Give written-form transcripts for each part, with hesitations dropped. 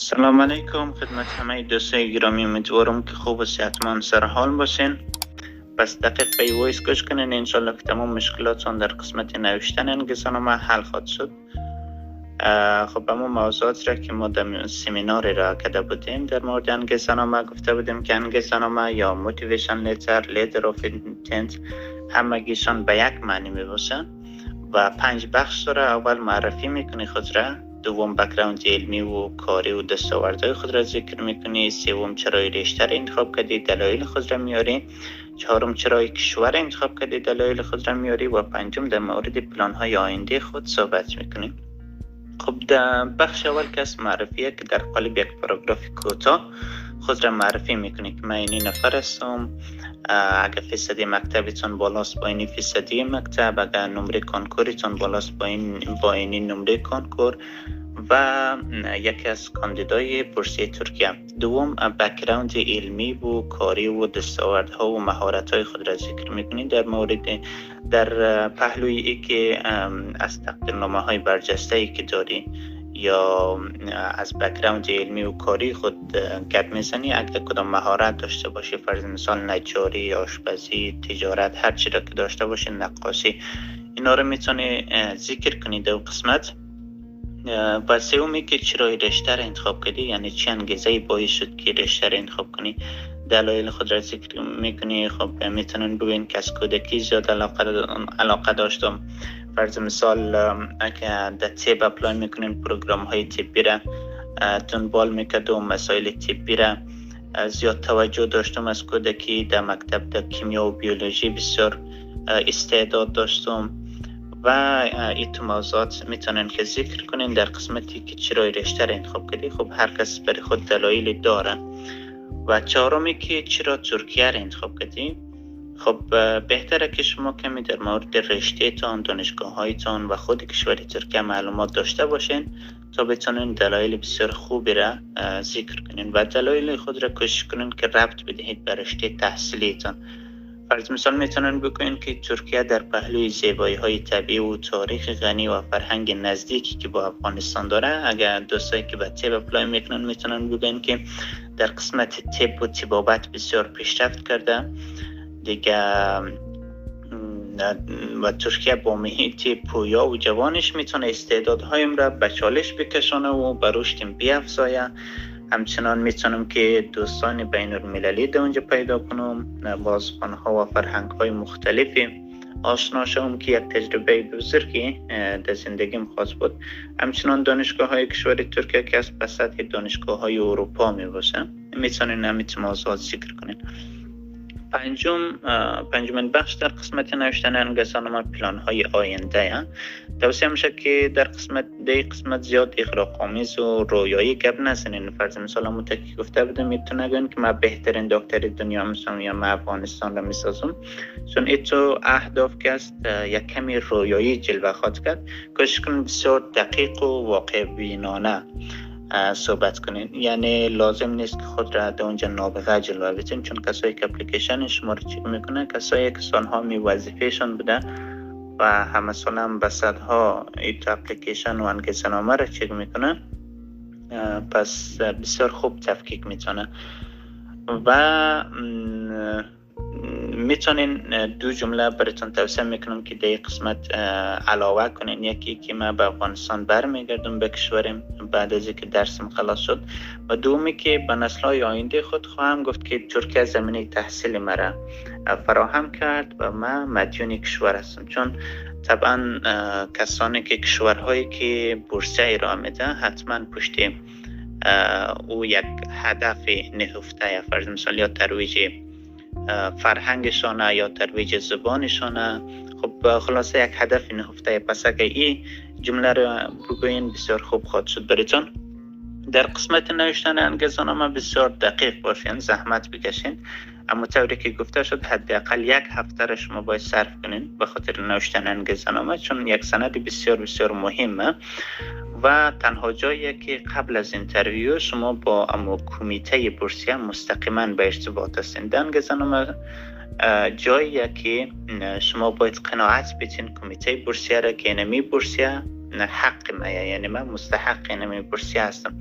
سلام علیکم خدمت همه دوستای گرامی، امیدوارم که خوب و صحتمند سر حال باشین. پس دقیق وایس گوش کنین، انشالله که تمام مشکلاتون در قسمت نوشتن انگیزانامه حل خواهد شد. خب اما موضوعات را که ما در سمیناری را کرده بودیم در مورد انگیزانامه گفته بودیم که انگیزانامه یا موتیویشن لیتر، لیتر آف اینتنت همگیشان به یک معنی می باشن و 5 بخش داره. اول معرفی میکنی خود را، دوم بک‌گراند علمی و کاری و دستاوردهای خود را ذکر میکنی، سوم چرای رشته را انتخاب کردی، دلایل خود را میاری، چهارم چرای کشور انتخاب کردی، دلایل خود را میاری و پنجم در مورد پلان های آینده خود صحبت میکنی. خب در بخش اول که از معرفیه که در قالب یک پاراگراف کوتاه خود را معرفی میکنی که من این نفر هستم، اگر فیصدی مکتبتون بالاست با این فیصدی مکتب، اگر نمره کنکوریتون بالاست با این نمره کنکور و یکی از کاندیدای بورسیه ترکیه. دوم بک‌گراند علمی و کاری و دستاوردها و مهارت‌های خود را ذکر می‌کنید در پهلوی ای که از تقدیرنامه‌های برجسته‌ای که داری یا از بک‌گراند علمی و کاری خود گپ میزنی. اگر کدام مهارت داشته باشی، فرض مثال نجاری، آشپزی، تجارت، هر چی را که داشته باشی، نقاشی، اینا رو میتونی ذکر کنی در قسمت. و سومی که چرا رشته را انتخاب کردی، یعنی چه انگیزه‌ای باعث شد که رشته را انتخاب کنی، دلایل خود را ذکر میکنی. خب میتونن بگین که از کودکی زیاد علاقه داشتم، فرض مثال اگه در طب اپلای میکنین پروگرام های طبی را دنبال میکردم، مسائل طبی را زیاد توجه داشتم از کودکی، در مکتب در کیمیا و بیولوژی بسیار استعداد داشتم و این تو موضوعات میتونن که ذکر کنین در قسمتی که چرا رشته را انتخاب کردی. خب هر کس برای خود دلایل داره. و چهارمی که چرا ترکیه را انتخاب کردی. خب بهتره که شما کمی در مورد رشته تان، دانشگاه هایتان و خود کشور ترکیه معلومات داشته باشین تا بتونین دلایل بسیار خوبی را ذکر کنین و دلایل خود را کوشش کنین که ربط بدهید به رشته تحصیلیتان. فرض مثال میتونن بگوین که ترکیه در پهلوی زیبایی های طبیعی و تاریخ غنی و فرهنگ نزدیکی که با افغانستان داره. اگر دوستایی که به طب اپلای میکنن میتونن بگوین که در قسمت طب و طبابت بسیار پیشرفت کرده دیگه و ترکیه با محیط پویا و جوانش میتونه استعدادهایم را به چالش بکشانه و به رشدم بیافزایه. همچنان میتونم که دوستان بین المللی در اونجا پیدا کنم، بازخوان‌ها و فرهنگ‌های مختلفی آشنا شوم که یک تجربه بزرگی در زندگیم خاص بود. همچنان دانشگاه‌های کشور ترکیه که از سطح دانشگاه‌های اروپا میباشن، میتونین همین موضوعات ذکر کنین. پنجمین بخش در قسمت نوشتن انگیزه‌نامه پلان‌های آینده. توصیه میشه که در قسمت زیاد اغراق‌آمیز و رویایی گپ نزنین. فرض مثال متکی گفته بودم میتونه نگن که من بهترین دکتر دنیا میشم یا من افغانستان را میسازم، چون ایتو اهداف که است یک کمی رویایی جلوه خواهد کرد. کوشش کنید بسیار دقیق و واقع بینانه صحبت کنین، یعنی لازم نیست که خود را در اونجا نابغه جلوه بدین، چون کسایی که اپلیکیشن شما رو چک میکنه کسایی که سالها می وظیفهشون بوده و همه سال هم به صدها ایت اپلیکیشن و انگیزه‌نامه رو چک میکنه، پس بسیار خوب تفکیک میتونه. و میتونین 2 جمله براتون توصیه میکنم که در این قسمت علاوه کنین. یکی که من به افغانستان برمیگردم به کشورم بعد از اینکه درسم خلاص شد، و دومی که به نسل‌های آینده خود خواهم گفت که ترکیه زمینه تحصیل مرا فراهم کرد و من مدیون کشور هستم، چون طبعا کسانی که کشورهایی که بورسیه ارائه میده حتما پشت او یک هدف نهفته، فرض مثال یا ترویج فرهنگشانه یا ترویج زبانشانه. خب خلاصه یک هدف نهفته. پس اگه این جمله رو بگوین بسیار خوب خواهد شد براتون. در قسمت نوشتن انگیزه‌نامه بسیار دقیق باشین، زحمت بکشین، اما طوری که گفته شد حداقل 1 هفته را شما باید صرف کنین به خاطر نوشتن انگیزه‌نامه، چون یک سند بسیار بسیار مهمه و تنها جایی که قبل از اینترویو شما با کمیته بورسیه مستقیما به ارتباط هستین. انگیزه‌نامه جایی که شما باید قناعت بدین کمیته بورسیه را که اینمی بورسیه حق ما، یعنی من مستحق اینمی بورسیه هستم.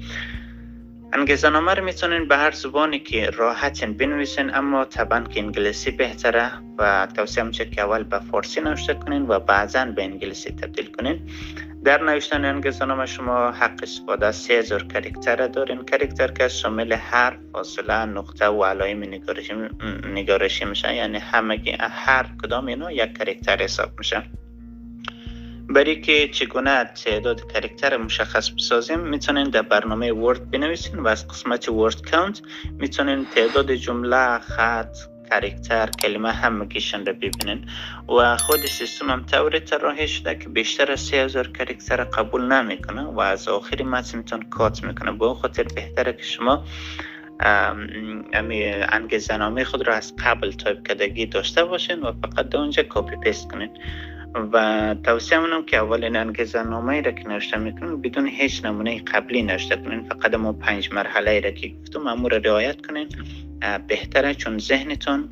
انگیزه‌نامه رو میتونین به هر زبانی که راحتین بنویسین، اما طبعا که انگلیسی بهتره و توصیه میشه که اول به فارسی نوشته کنین و بعضاً به انگلیسی تبدیل کنین. در نوشتن انگیزه‌نامه شما حق استفاده از 3000 کاراکتر دارین. کاراکتر که شامل حرف، فاصله، نقطه و علائم نگارشی میشه، یعنی هر کدام اینا یک کاراکتر حساب میشه. برای که چگونه تعداد کاراکتر مشخص بسازیم میتونین در برنامه ورد بنویسین و از قسمت ورد کانت میتونین تعداد جمله، خط، کاراکتر، کلمه همگیشون رو ببینین و خود سیستم هم طوری طراحی شده که بیشتر از 3000 کاراکتر قبول نمیکنه و از آخری متنتون کات میکنه. به خاطر بهتره که شما انگیزه‌نامه خود را از قبل تایپ کردگی داشته باشین و فقط در اونجا کپی پیست کنین. و توصیه منم که اولین انگیزه‌نامه را که نوشته میکنین بدون هیچ نمونه قبلی نوشته کنین، فقط ما 5 مرحله را که گفتم امور را رعایت کنین بهتره، چون ذهنتون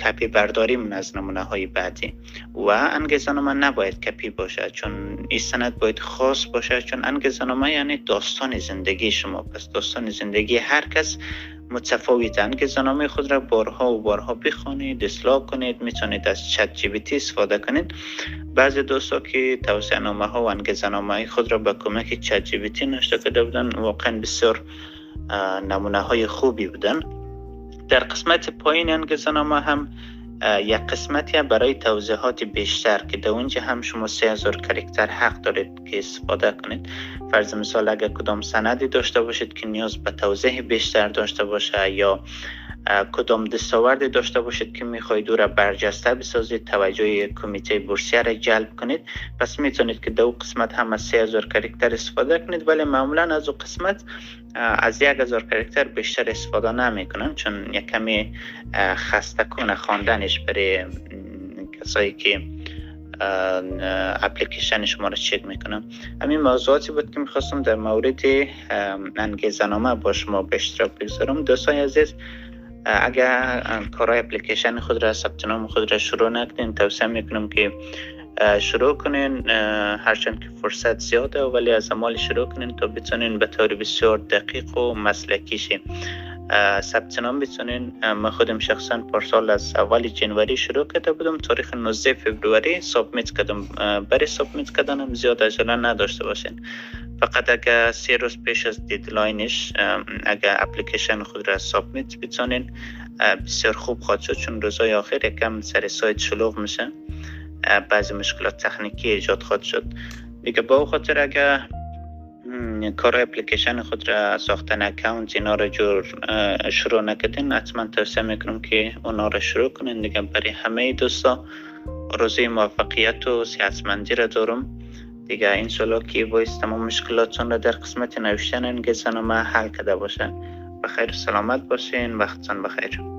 کپی برداری از نمونه های بعدی. و انگیزه‌نامه نباید کپی باشه، چون این سند باید خاص باشه، چون انگیزه‌نامه یعنی داستان زندگی شما. پس داستان زندگی هر کس متفاوت. انگیزه‌نامه خود را بارها و بارها بخونید، اصلاح کنید. میتونید از چت جی پی تی استفاده کنید. بعضی دوستا که توصیه نامه ها و انگیزه‌نامه خود را با کمک چت جی پی تی نوشته کرده بودن، واقعا بسیار نمونه های خوبی بودن. در قسمت پایین انگیزه‌نامه هم یک قسمتی برای توضیحات بیشتر که در اونجا هم شما 3000 کاراکتر حق دارید که استفاده کنید. فرض مثال اگر کدام سندی داشته باشید که نیاز به توضیح بیشتر داشته باشه، یا کدام دستاوردی داشته باشید که میخواید او را برجسته بسازید، توجه کمیته بورسیه را جلب کنید، پس میتونید که در اون قسمت هم از 3000 کاراکتر استفاده کنید. ولی معمولا از اون قسمت از 1000 کاراکتر بیشتر استفاده نمیکنن، چون یک کمی خسته کنه خواندنش برای کسایی که اپلیکیشن شما را چک میکنم. همین موضوعاتی بود که میخواستم در مورد انگیزه‌نامه با شما به اشتراک بگذارم. دوستان عزیز، اگر کارهای اپلیکیشن خود را، ثبت نام خود را شروع نکردین، توصیه میکنم که شروع کنین، هرچند که فرصت زیاده ولی از عمال شروع کنین تا بتونین به طور بسیار دقیق و مسلکی شین. ثبت نام بتونین. من خودم شخصا پارسال از اول جنوری شروع کرده بودم، تاریخ 19 فوریه سابمیت کردم. برای سابمیت کردنم زیاد عجله نداشته باشین، فقط اگر 3 روز پیش از دیدلاینش اگر اپلیکیشن خود را سابمیت بتونین بسیار خوب خواهد شد، چون روزهای آخر یکم سر سایت شلوغ میشه، بعضی مشکلات تکنیکی ایجاد خواهد شد دیگه. با خاطر اگر کار اپلیکیشن خود را ساختن اکاونت اینا را شروع نکردین، حتما توصیه میکنم که اونا را شروع کنین دیگه. برای همه دوستا آرزوی موفقیت و صحتمندی را دارم دیگه. انشالله که باعث تمام مشکلاتتون را در قسمت نوشتن انگیزه‌نامه حل کرده باشه. بخیر و سلامت باشین. وقتتون بخیر.